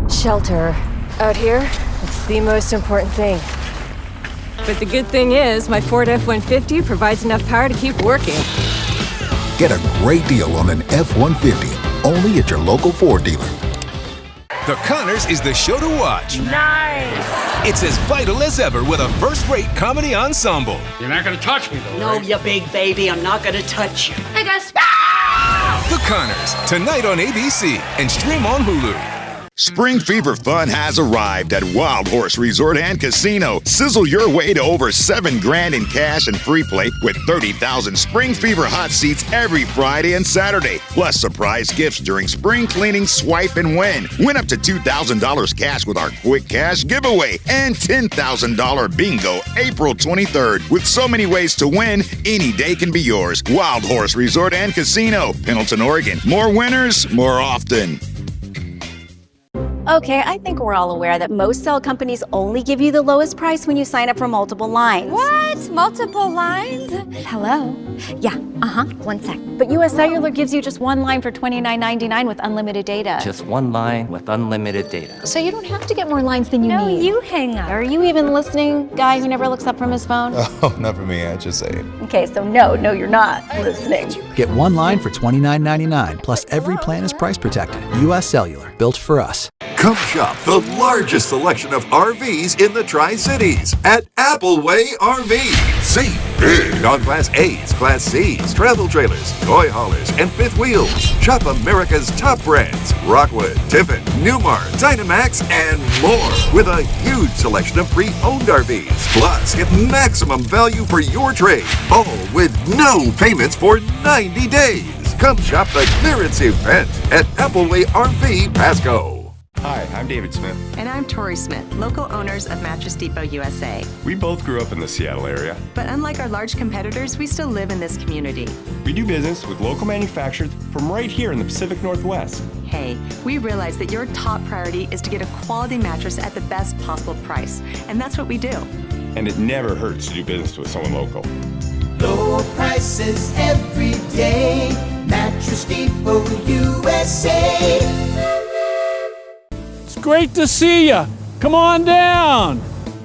Shelter. Out here, it's the most important thing. But the good thing is, my Ford F-150 provides enough power to keep working. Get a great deal on an F-150, only at your local Ford dealer. The Conners is the show to watch. Nice! It's as vital as ever with a first-rate comedy ensemble. You're not going to touch me, though, No, right? you big baby, I'm not going to touch you. Hey, guys. The Conners, tonight on ABC and stream on Hulu. Spring Fever fun has arrived at Wild Horse Resort and Casino. Sizzle your way to over $7,000 in cash and free play with 30,000 Spring Fever hot seats every Friday and Saturday. Plus surprise gifts during spring cleaning, swipe and win. Win up to $2,000 cash with our quick cash giveaway and $10,000 bingo April 23rd. With so many ways to win, any day can be yours. Wild Horse Resort and Casino, Pendleton, Oregon. More winners, more often. Okay, I think we're all aware that most cell companies only give you the lowest price when you sign up for multiple lines. What? Multiple lines? Hello? Yeah, one sec. But US Cellular gives you just one line for $29.99 with unlimited data. Just one line with unlimited data. So you don't have to get more lines than you need. No, you hang up. Are you even listening, guy who never looks up from his phone? Oh, not for me, I just say it. Okay, so no, you're not listening. Get one line for $29.99, plus every plan is price protected. US Cellular, built for us. Come shop the largest selection of RVs in the Tri-Cities at Appleway RV. Save big on Class A's, Class C's, travel trailers, toy haulers, and fifth wheels. Shop America's top brands, Rockwood, Tiffin, Newmar, Dynamax, and more. With a huge selection of pre-owned RVs. Plus, get maximum value for your trade. All with no payments for 90 days. Come shop the clearance event at Appleway RV, Pasco. Hi, I'm David Smith. And I'm Tori Smith, local owners of Mattress Depot USA. We both grew up in the Seattle area. But unlike our large competitors, we still live in this community. We do business with local manufacturers from right here in the Pacific Northwest. Hey, we realize that your top priority is to get a quality mattress at the best possible price. And that's what we do. And it never hurts to do business with someone local. Low prices every day. Mattress Depot USA. Great to see ya. Come on down.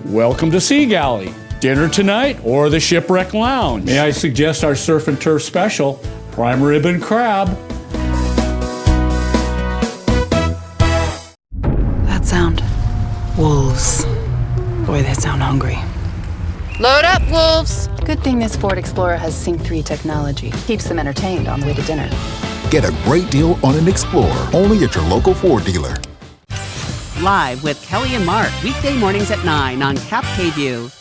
Welcome to Sea Galley. Dinner tonight or the Shipwreck Lounge. May I suggest our surf and turf special, prime rib and crab. That sound. Wolves. Boy, they sound hungry. Load up, wolves. Good thing this Ford Explorer has Sync 3 technology. Keeps them entertained on the way to dinner. Get a great deal on an Explorer, only at your local Ford dealer. Live with Kelly and Mark, weekday mornings at 9 on KAPP.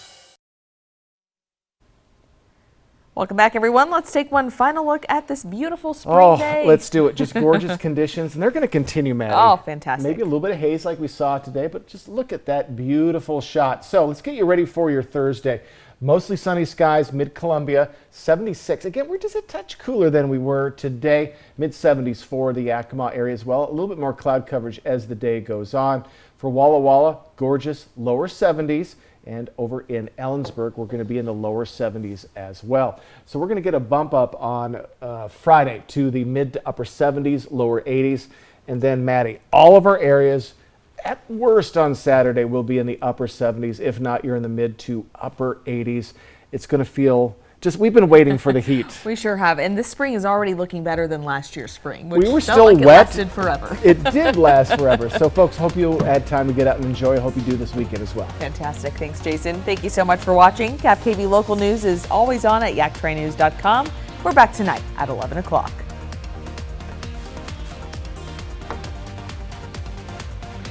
Welcome back, everyone. Let's take one final look at this beautiful spring day. Oh, let's do it. Just gorgeous conditions, and they're going to continue, Maddie. Oh, fantastic. Maybe a little bit of haze like we saw today, but just look at that beautiful shot. So let's get you ready for your Thursday. Mostly sunny skies, mid-Columbia, 76. Again, we're just a touch cooler than we were today. Mid-70s for the Yakima area as well. A little bit more cloud coverage as the day goes on. For Walla Walla, gorgeous, lower 70s. And over in Ellensburg, we're going to be in the lower 70s as well. So we're going to get a bump up on Friday to the mid to upper 70s, lower 80s. And then, Maddie, all of our areas, at worst on Saturday, will be in the upper 70s. If not, you're in the mid to upper 80s. It's going to feel just, we've been waiting for the heat. We sure have. And this spring is already looking better than last year's spring, which we were felt still like wet. It lasted forever. It did last forever. So, folks, hope you had time to get out and enjoy. I hope you do this weekend as well. Fantastic. Thanks, Jason. Thank you so much for watching. KAPP Local News is always on at yaktranews.com. We're back tonight at 11 o'clock.